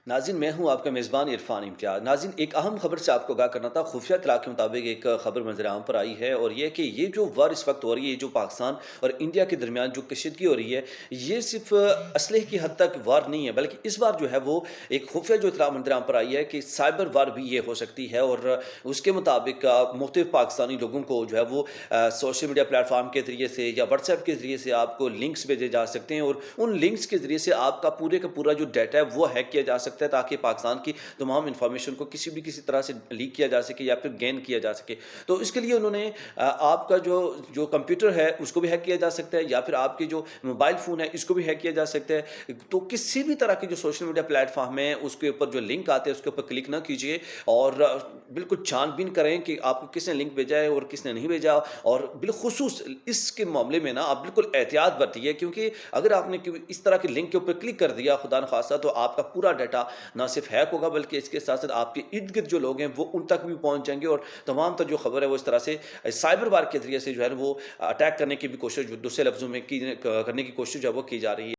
नाज़रीन, मैं हूँ आपका मेज़बान इरफ़ान इम्तियाज़। नाज़रीन, एक अहम खबर से आपको आगाह करना था। खुफ़िया इत्तला के मुताबिक एक खबर मंज़र-ए-आम पर आई है और ये है कि ये जो वार इस वक़्त हो रही है, ये जो पाकिस्तान और इंडिया के दरमियान जो कशीदगी हो रही है, ये सिर्फ़ असलहे की हद तक वार नहीं है, बल्कि इस बार जो है वो एक खुफ़िया जो इत्तला मंज़र-ए-आम पर आई है कि साइबर वार भी ये हो सकती है। और उसके मुताबिक मुख़्तलिफ़ पाकिस्तानी लोगों को जो है वो सोशल मीडिया प्लेटफ़ॉर्म के ज़रिए से या व्हाट्सएप के ज़रिए से आपको लिंक्स भेजे जा सकते हैं और उन लिंक्स के ज़रिए से आपका पूरे का पूरा जो डाटा है वो हैक किया जा सकता है, ताकि पाकिस्तान की तमाम इन्फॉर्मेशन को किसी तरह से लीक किया जा सके या फिर गेन किया जा सके। तो इसके लिए उन्होंने आपका जो जो कंप्यूटर है उसको भी हैक किया जा सकता है, या फिर आपके जो मोबाइल फ़ोन है इसको भी हैक किया जा सकता है। तो किसी भी तरह की जो सोशल मीडिया प्लेटफ़ॉर्म है उसके ऊपर जो लिंक आते हैं उसके ऊपर क्लिक ना कीजिए और बिल्कुल छान-बीन करें कि आपको किसने लिंक भेजा है और किसने नहीं भेजा। और बिलख़ुसूस इसके मामले में ना आप बिल्कुल एहतियात बरतिए, क्योंकि अगर आपने इस तरह के लिंक के ऊपर क्लिक कर दिया खुदा न खास्ता, तो आपका पूरा डाटा ना सिर्फ हैक होगा, बल्कि इसके साथ-साथ आपके इर्द-गिर्द जो लोग हैं वो उन तक भी पहुँच जाएँगे और तमाम तर जो खबर है वो इस तरह से साइबर वार के ज़रिए से जो है वो अटैक करने की भी कोशिश दूसरे लफ्ज़ों में करने की कोशिश जो है वो की जा रही है।